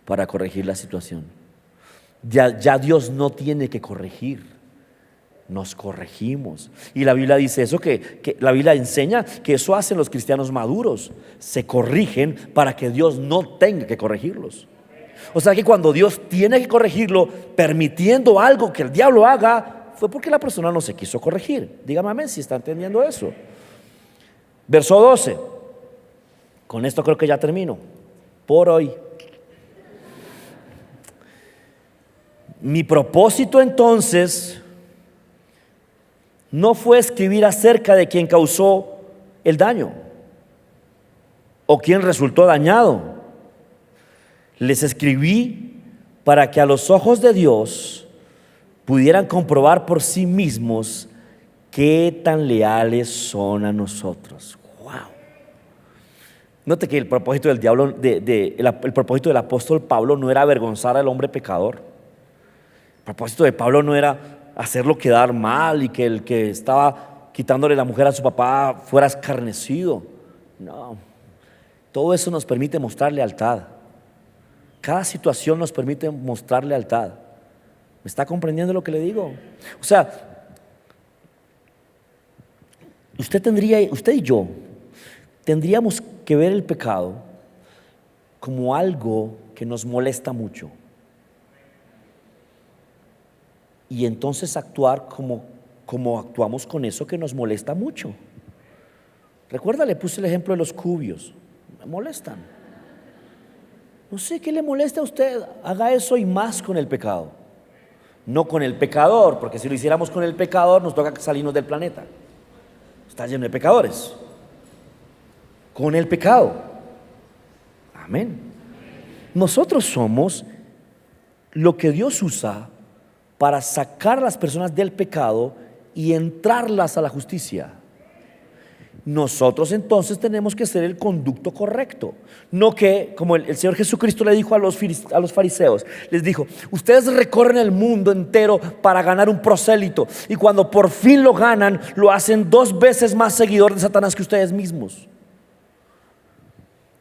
para corregir la situación. Ya Dios no tiene que corregir, nos corregimos. Y la Biblia dice eso, que la Biblia enseña que eso hacen los cristianos maduros: se corrigen para que Dios no tenga que corregirlos. O sea que cuando Dios tiene que corregirlo, permitiendo algo que el diablo haga, fue porque la persona no se quiso corregir. Dígame amén si está entendiendo eso. Verso 12. Con esto creo que ya termino por hoy. Mi propósito entonces no fue escribir acerca de quien causó el daño o quien resultó dañado. Les escribí para que a los ojos de Dios pudieran comprobar por sí mismos qué tan leales son a nosotros. Wow. Note que el propósito del diablo, el propósito del apóstol Pablo no era avergonzar al hombre pecador. El propósito de Pablo no era hacerlo quedar mal y que el que estaba quitándole la mujer a su papá fuera escarnecido. No, todo eso nos permite mostrar lealtad. Cada situación nos permite mostrar lealtad. ¿Me está comprendiendo lo que le digo? O sea, usted y yo tendríamos que ver el pecado como algo que nos molesta mucho, y entonces actuar como actuamos con eso que nos molesta mucho. Recuerda, le puse el ejemplo de los cubios. Me molestan. No sé qué le molesta a usted. Haga eso y más con el pecado, no con el pecador, porque si lo hiciéramos con el pecador nos toca salirnos del planeta. está lleno de pecadores. Con el pecado. Amén. Nosotros somos lo que Dios usa para sacar a las personas del pecado y entrarlas a la justicia. Nosotros entonces tenemos que ser el conducto correcto. No que, como el Señor Jesucristo le dijo a los fariseos, les dijo: ustedes recorren el mundo entero para ganar un prosélito, y cuando por fin lo ganan, lo hacen 2 veces más seguidor de Satanás que ustedes mismos.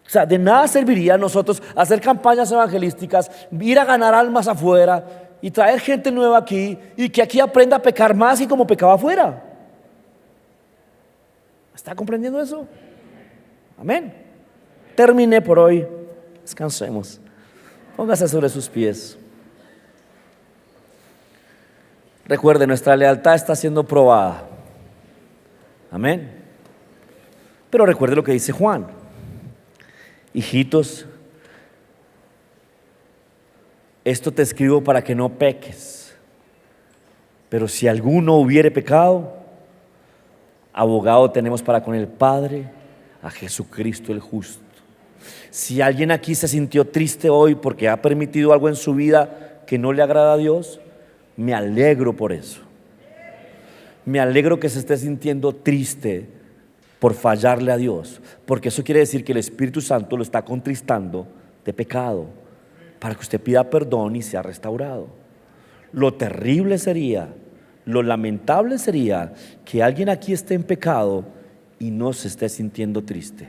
O sea, de nada serviría a nosotros hacer campañas evangelísticas, ir a ganar almas afuera y traer gente nueva aquí, y que aquí aprenda a pecar más y como pecaba afuera. ¿Está comprendiendo eso? Amén. Terminé por hoy. Descansemos. Póngase sobre sus pies. Recuerde, nuestra lealtad está siendo probada. Amén. Pero recuerde lo que dice Juan: hijitos, esto te escribo para que no peques. Pero si alguno hubiere pecado, abogado tenemos para con el Padre, a Jesucristo el justo. Si alguien aquí se sintió triste hoy porque ha permitido algo en su vida que no le agrada a Dios, me alegro por eso. Me alegro que se esté sintiendo triste por fallarle a Dios, porque eso quiere decir que el Espíritu Santo lo está contristando de pecado, para que usted pida perdón y sea restaurado. Lo terrible sería, lo lamentable sería que alguien aquí esté en pecado y no se esté sintiendo triste.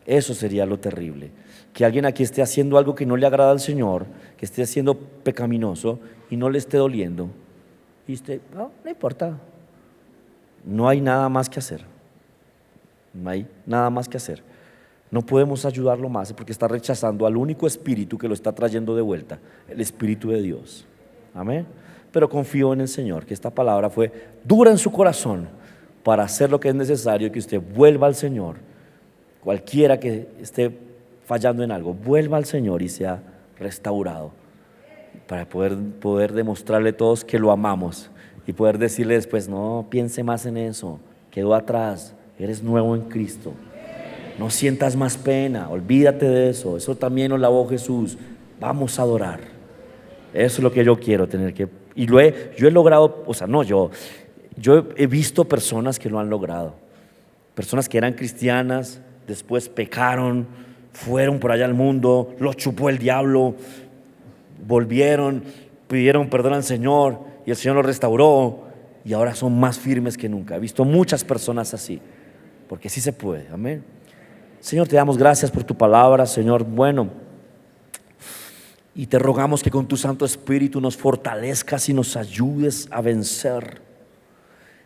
Eso sería lo terrible. Que alguien aquí esté haciendo algo que no le agrada al Señor, que esté haciendo pecaminoso y no le esté doliendo. Y usted, no importa. No hay nada más que hacer. No hay nada más que hacer. No podemos ayudarlo más porque está rechazando al único espíritu que lo está trayendo de vuelta, el Espíritu de Dios. Amén. Pero confío en el Señor, que esta palabra fue dura en su corazón para hacer lo que es necesario, que usted vuelva al Señor. Cualquiera que esté fallando en algo, vuelva al Señor y sea restaurado, para poder demostrarle a todos que lo amamos y poder decirle después: no piense más en eso, quedó atrás, eres nuevo en Cristo. No sientas más pena, olvídate de eso, eso también lo lavó Jesús. Vamos a adorar. Eso es lo que yo quiero tener que, y yo he logrado, o sea, no yo he visto personas que lo han logrado, personas que eran cristianas, después pecaron, fueron por allá al mundo, los chupó el diablo, volvieron, pidieron perdón al Señor y el Señor los restauró y ahora son más firmes que nunca. He visto muchas personas así, porque sí se puede. Amén. Señor, te damos gracias por tu palabra, Señor, bueno, y te rogamos que con tu Santo Espíritu nos fortalezcas y nos ayudes a vencer.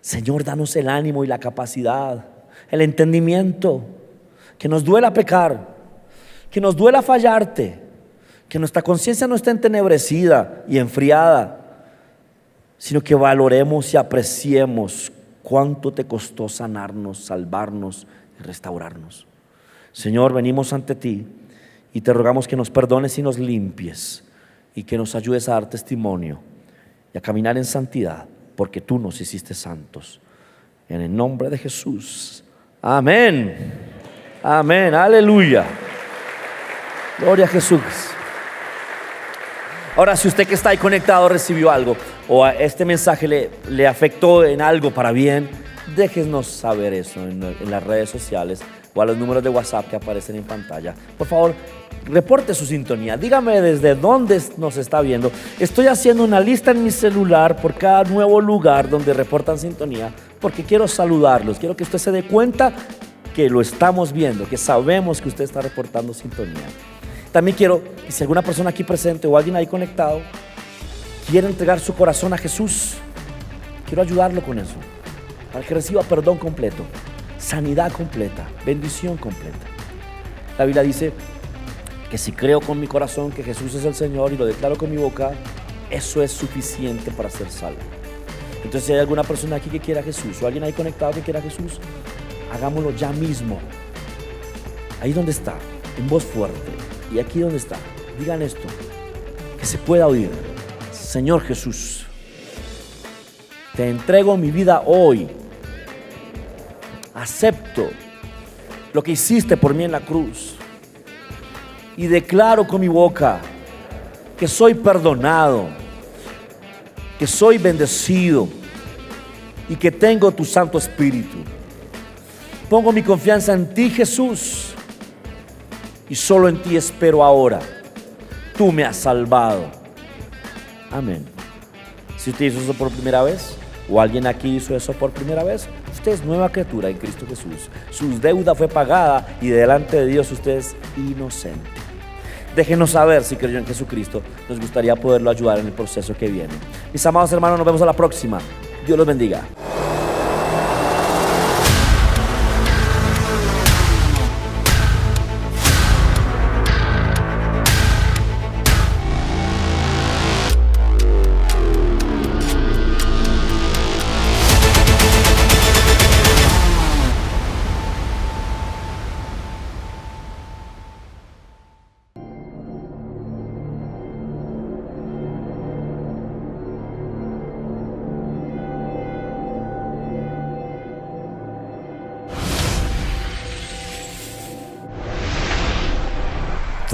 Señor, danos el ánimo y la capacidad, el entendimiento, que nos duela pecar, que nos duela fallarte, que nuestra conciencia no esté entenebrecida y enfriada, sino que valoremos y apreciemos cuánto te costó sanarnos, salvarnos y restaurarnos. Señor, venimos ante ti y te rogamos que nos perdones y nos limpies y que nos ayudes a dar testimonio y a caminar en santidad, porque tú nos hiciste santos. En el nombre de Jesús. Amén. Amén. Aleluya. Gloria a Jesús. Ahora, si usted que está ahí conectado recibió algo o a este mensaje le afectó en algo para bien, déjenos saber eso en las redes sociales o a los números de WhatsApp que aparecen en pantalla. Por favor, reporte su sintonía. Dígame desde dónde nos está viendo. Estoy haciendo una lista en mi celular por cada nuevo lugar donde reportan sintonía, porque quiero saludarlos. Quiero que usted se dé cuenta que lo estamos viendo, que sabemos que usted está reportando sintonía. También quiero que si alguna persona aquí presente o alguien ahí conectado quiere entregar su corazón a Jesús, quiero ayudarlo con eso, para que reciba perdón completo, sanidad completa, bendición completa. La Biblia dice que si creo con mi corazón que Jesús es el Señor y lo declaro con mi boca, eso es suficiente para ser salvo. Entonces, si hay alguna persona aquí que quiera a Jesús o alguien ahí conectado que quiera a Jesús, hagámoslo ya mismo. Ahí donde está, en voz fuerte, y aquí donde está, digan esto, que se pueda oír. Señor Jesús, te entrego mi vida hoy. acepto lo que hiciste por mí en la cruz y declaro con mi boca que soy perdonado, que soy bendecido y que tengo tu Santo Espíritu. Pongo mi confianza en ti, Jesús, y solo en ti espero ahora. Tú me has salvado. Amén. Si usted hizo eso por primera vez, o alguien aquí hizo eso por primera vez, usted es nueva criatura en Cristo Jesús. Su deuda fue pagada y delante de Dios usted es inocente. Déjenos saber si creyó en Jesucristo. Nos gustaría poderlo ayudar en el proceso que viene. Mis amados hermanos, nos vemos a la próxima. Dios los bendiga.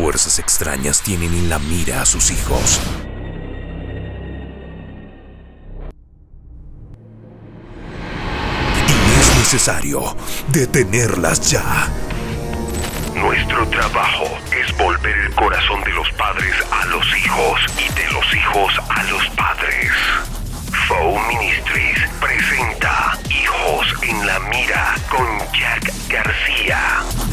Fuerzas extrañas tienen en la mira a sus hijos. Y es necesario detenerlas ya. Nuestro trabajo es volver el corazón de los padres a los hijos y de los hijos a los padres. Foe Ministries presenta Hijos en la Mira con Jack García.